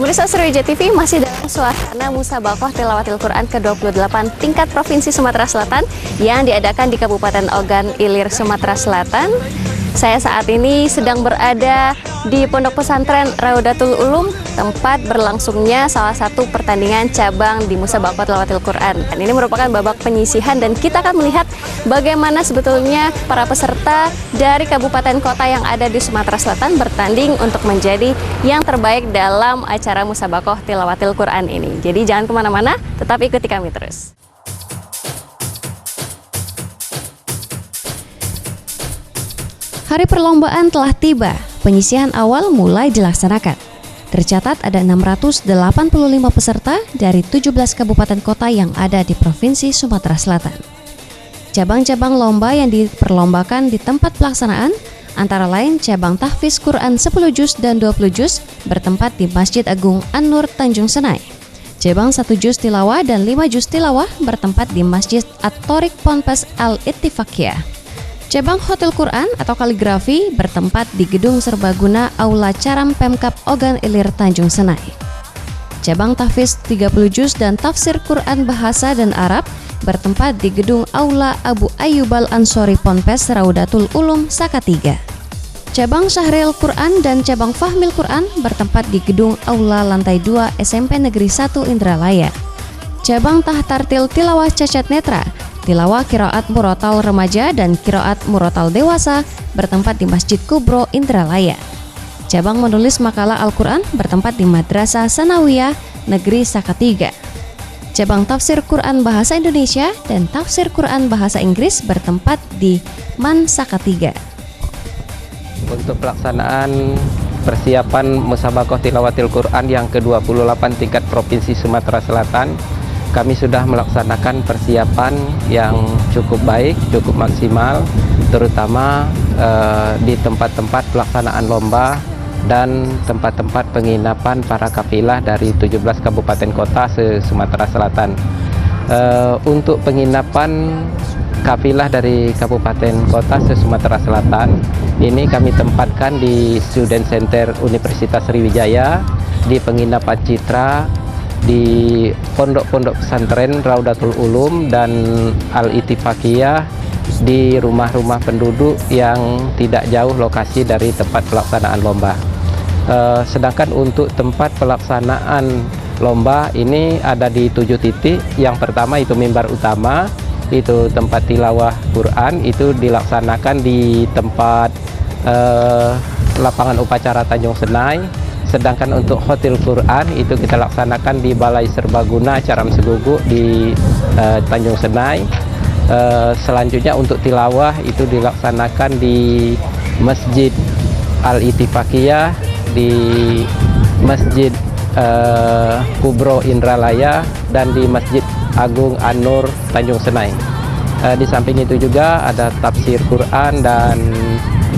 Pemirsa Sriwijaya TV masih dalam suasana Musabaqah Tilawatil Quran ke-28 tingkat Provinsi Sumatera Selatan yang diadakan di Kabupaten Ogan Ilir, Sumatera Selatan. Saya saat ini sedang berada di Pondok Pesantren Raudatul Ulum, tempat berlangsungnya salah satu pertandingan cabang di Musabaqah Tilawatil Quran. Dan ini merupakan babak penyisihan dan kita akan melihat bagaimana sebetulnya para peserta dari kabupaten kota yang ada di Sumatera Selatan bertanding untuk menjadi yang terbaik dalam acara Musabaqah Tilawatil Quran ini. Jadi jangan kemana-mana, tetap ikuti kami terus. Hari perlombaan telah tiba, penyisihan awal mulai dilaksanakan. Tercatat ada 685 peserta dari 17 kabupaten kota yang ada di Provinsi Sumatera Selatan. Cabang-cabang lomba yang diperlombakan di tempat pelaksanaan antara lain cabang tahfiz Quran 10 juz dan 20 juz bertempat di Masjid Agung An-Nur Tanjung Senai. Cabang 1 juz tilawah dan 5 juz tilawah bertempat di Masjid At-Thoriq Ponpes Al-Ittifaqiyah. Cabang Hotel Quran atau kaligrafi bertempat di Gedung Serbaguna Aula Caram Pemkab Ogan Ilir Tanjung Senai. Cabang tahfiz 30 juz dan tafsir Quran bahasa dan Arab bertempat di Gedung Aula Abu Ayyub Al-Ansori Ponpes Raudatul Ulum Salatiga. Cabang Syahril Quran dan cabang Fahmil Quran bertempat di Gedung Aula Lantai 2 SMP Negeri 1 Indralaya. Cabang Tahtartil Tilawah Cacat Netra, Tilawah Qiraat Murotal Remaja dan Qiraat Murotal Dewasa bertempat di Masjid Kubro Indralaya. Cabang menulis makalah Al-Quran bertempat di Madrasah Sanawiyah Negeri Salatiga. Cabang tafsir Quran Bahasa Indonesia dan tafsir Quran Bahasa Inggris bertempat di Man Salatiga. Untuk pelaksanaan persiapan Musabaqah Tilawatil Quran yang ke-28 tingkat Provinsi Sumatera Selatan, kami sudah melaksanakan persiapan yang cukup baik, cukup maksimal, terutama di tempat-tempat pelaksanaan lomba dan tempat-tempat penginapan para kafilah dari 17 kabupaten kota se-Sumatera Selatan. Untuk penginapan kafilah dari kabupaten kota se-Sumatera Selatan, ini kami tempatkan di Student Center Universitas Sriwijaya, di penginapan Citra, di pondok-pondok pesantren Raudatul Ulum dan Al-Ittifaqiyah, di rumah-rumah penduduk yang tidak jauh lokasi dari tempat pelaksanaan lomba. Sedangkan untuk tempat pelaksanaan lomba ini ada di 7 titik. Yang pertama itu mimbar utama, itu tempat tilawah Quran, itu dilaksanakan di tempat lapangan upacara Tanjung Senai. Sedangkan untuk Hotel Quran itu kita laksanakan di Balai Serbaguna Caram Segugu di Tanjung Senai. Selanjutnya untuk tilawah itu dilaksanakan di Masjid Al-Ittifaqiyah, di Masjid Kubro Indralaya, dan di Masjid Agung An-Nur Tanjung Senai. Di samping itu juga ada tafsir Quran dan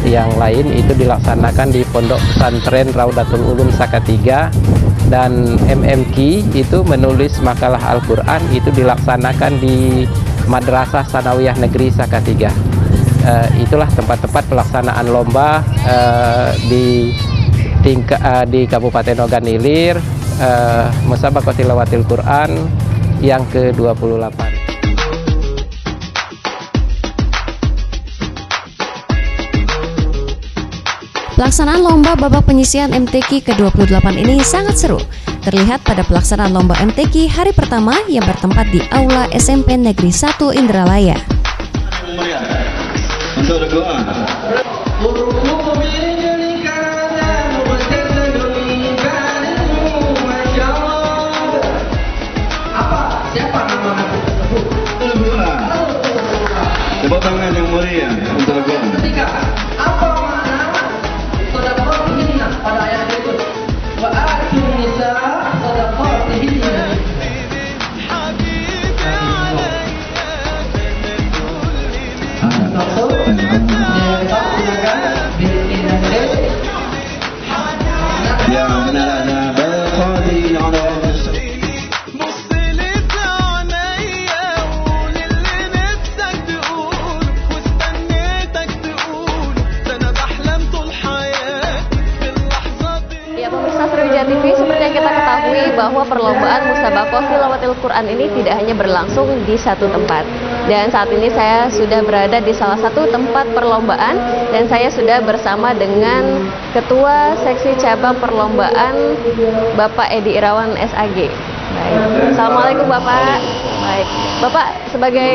yang lain itu dilaksanakan di Pondok Pesantren Raudatul Ulum Salatiga, dan MMQ itu menulis makalah Al-Quran itu dilaksanakan di Madrasah Sanawiyah Negeri Salatiga. Itulah tempat-tempat pelaksanaan lomba di Kabupaten Ogan Ilir, Musabaqah Tilawatil Quran yang ke-28. Pelaksanaan lomba babak penyisihan MTQ ke-28 ini sangat seru. Terlihat pada pelaksanaan lomba MTQ hari pertama yang bertempat di Aula SMP Negeri 1 Indralaya. Tepuk tangan yang mulia untuk ketika apa makna sedekah ini pada ayat itu? Wa atun nisa sadaqatihinna. Ya menarana berqadin ala bahwa perlombaan Musabaqah Tilawatil Quran ini tidak hanya berlangsung di satu tempat. Dan saat ini saya sudah berada di salah satu tempat perlombaan dan saya sudah bersama dengan Ketua Seksi Cabang Perlombaan Bapak Edi Irawan SAG. Baik. Assalamualaikum Bapak. Baik. Bapak sebagai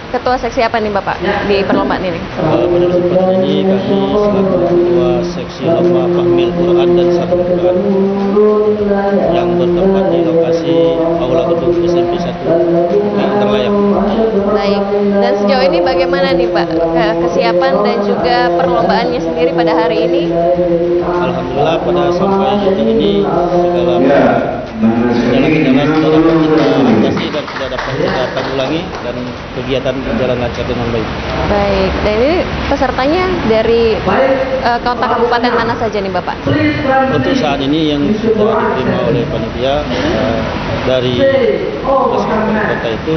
Ketua seksi apa nih Bapak di perlombaan ini? Pada kesempatan ini kami selaku Ketua Seksi Lomba Fahmil Quran dan Sabul Quran yang bertempat di lokasi Aula Gedung SMP 1 yang terlayak. Baik. Dan sejauh ini bagaimana nih Pak kesiapan dan juga perlombaannya sendiri pada hari ini? Alhamdulillah pada sampai detik ini segala kendala sudah dapat kita atasi dan sudah dapat kita tanggulangi dan kegiatan berjalan lancar dengan baik. Baik. Dan ini pesertanya dari kota kabupaten mana saja nih Bapak? Untuk saat ini yang sudah diterima oleh panitia dari 12 kabupaten kota itu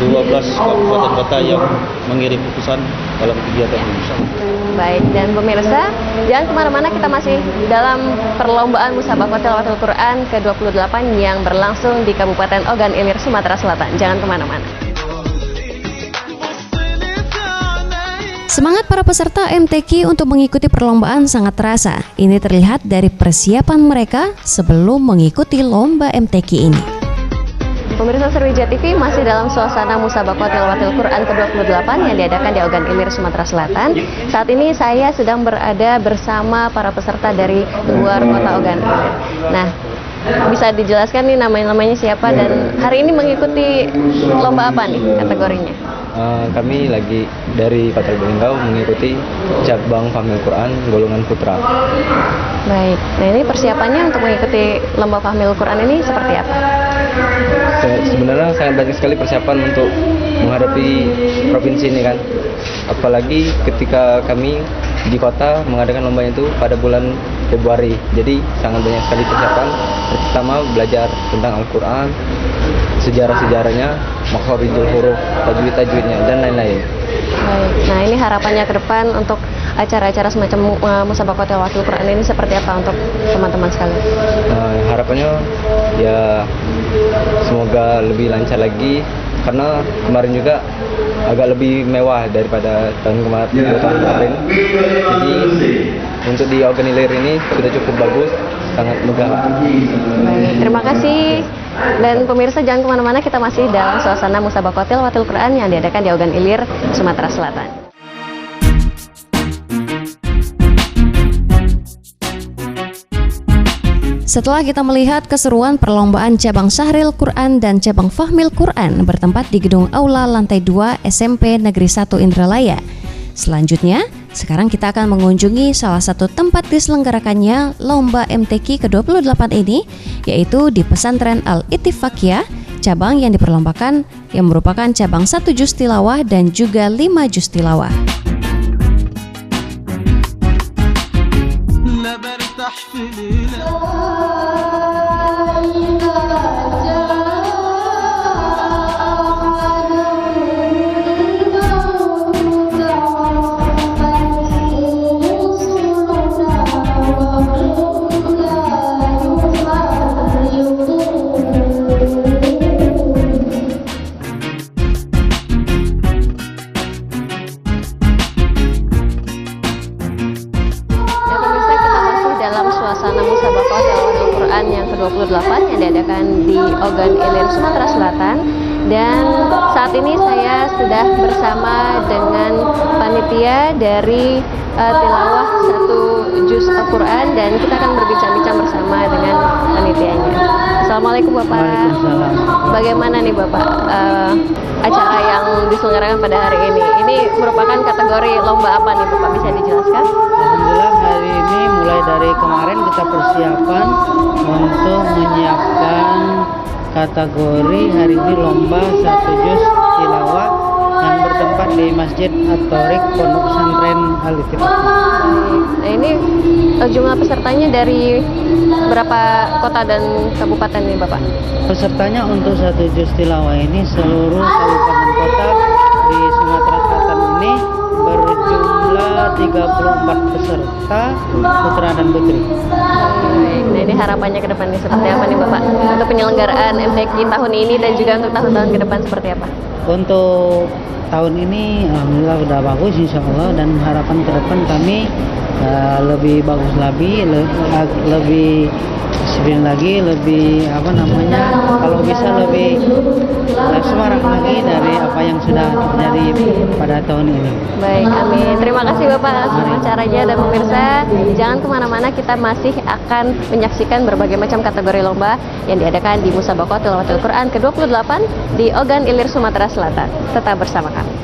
12 kabupaten kota yang mengirim putusan dalam kegiatan ini. Baik, dan pemirsa, jangan kemana-mana, kita masih dalam perlombaan Musabaqah Tilawatil Quran ke-28 yang berlangsung di Kabupaten Ogan Ilir, Sumatera Selatan. Jangan kemana-mana. Semangat para peserta MTQ untuk mengikuti perlombaan sangat terasa. Ini terlihat dari persiapan mereka sebelum mengikuti lomba MTQ ini. Pemirsa Sriwijaya TV masih dalam suasana Musabaqah Tilawatil Quran ke-28 yang diadakan di Ogan Ilir, Sumatera Selatan. Saat ini saya sedang berada bersama para peserta dari luar kota Ogan Ilir. Nah, bisa dijelaskan nih namanya siapa dan hari ini mengikuti lomba apa nih kategorinya? Kami lagi dari Kota Lubuk mengikuti cabang Fahmil Quran golongan putra. Baik, nah ini persiapannya untuk mengikuti lomba Fahmil Quran ini seperti apa? Sebenarnya sangat banyak sekali persiapan untuk menghadapi provinsi ini kan. Apalagi ketika kami di kota mengadakan lombanya itu pada bulan Februari. Jadi sangat banyak sekali persiapan. Pertama belajar tentang Al-Quran, sejarah-sejarahnya, makhorijul huruf, tajwid-tajwidnya dan lain-lain. Baik. Nah, ini harapannya ke depan untuk acara-acara semacam Musabaqah Tilawatil Quran ini seperti apa untuk teman-teman sekalian? Harapannya ya semoga lebih lancar lagi karena kemarin juga agak lebih mewah daripada tahun kemarin. Jadi untuk di Ogan Ilir ini sudah cukup bagus, sangat megah. Baik, terima kasih. Dan pemirsa jangan kemana-mana, kita masih dalam suasana Musabaqah Tilawatil Quran yang diadakan di Ogan Ilir, Sumatera Selatan. Setelah kita melihat keseruan perlombaan cabang Sahril Quran dan cabang Fahmil Quran bertempat di gedung Aula lantai 2 SMP Negeri 1 Indralaya. Selanjutnya, sekarang kita akan mengunjungi salah satu tempat diselenggarakannya lomba MTQ ke-28 ini, yaitu di Pesantren Al-Ittifaqiyah, cabang yang diperlombakan yang merupakan cabang 1 juz tilawah dan juga 5 juz tilawah. Musabaqah Tilawatil Quran yang ke-28 yang diadakan di Ogan Ilir, Sumatera Selatan. Dan saat ini saya sudah bersama dengan panitia dari tilawah 1 juz Al-Quran dan kita akan berbincang-bincang bersama dengan panitianya. Assalamualaikum Bapak. Waalaikumsalam. Bagaimana nih Bapak acara yang diselenggarakan pada hari ini? Ini merupakan kategori lomba apa nih Bapak, bisa dijelaskan? Alhamdulillah hari ini mulai dari kemarin kita persiapan untuk menyiapkan kategori hari ini lomba 1 juz tilawah yang bertempat di Masjid At-Thoriq Pondok Pesantren Al-Ittifaqiyah. Nah ini jumlah pesertanya dari berapa kota dan kabupaten nih Bapak? Pesertanya untuk 1 juz tilawah ini seluruh kabupaten kota di Sumatera Selatan ini berjumlah 34 peserta. peserta putra dan putri. Baik, nah ini harapannya ke depan nih seperti apa nih Bapak untuk penyelenggaraan MTQ tahun ini dan juga untuk tahun-tahun ke depan seperti apa? Untuk tahun ini alhamdulillah udah bagus insya Allah, dan harapan ke depan kami lebih bagus lagi, lebih disiplin lagi, lebih kalau bisa lebih semarak lagi dari apa yang sudah terjadi pada tahun ini. Baik, amin. Terima kasih Bapak atas wawancaranya, dan pemirsa jangan kemana-mana, kita masih akan menyaksikan berbagai macam kategori lomba yang diadakan di Musabaqah Tilawatil Quran ke-28 di Ogan Ilir, Sumatera Selatan. Tetap bersama kami.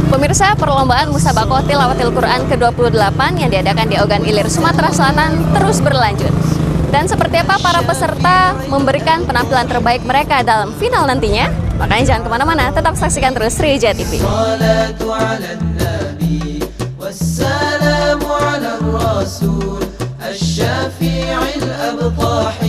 Pemirsa, perlombaan Musabaqah Tilawatil Quran ke-28 yang diadakan di Ogan Ilir, Sumatera Selatan terus berlanjut. Dan seperti apa para peserta memberikan penampilan terbaik mereka dalam final nantinya? Makanya jangan kemana-mana, tetap saksikan terus Sriwijaya TV. والسلام على الرسول الشافع الأبطح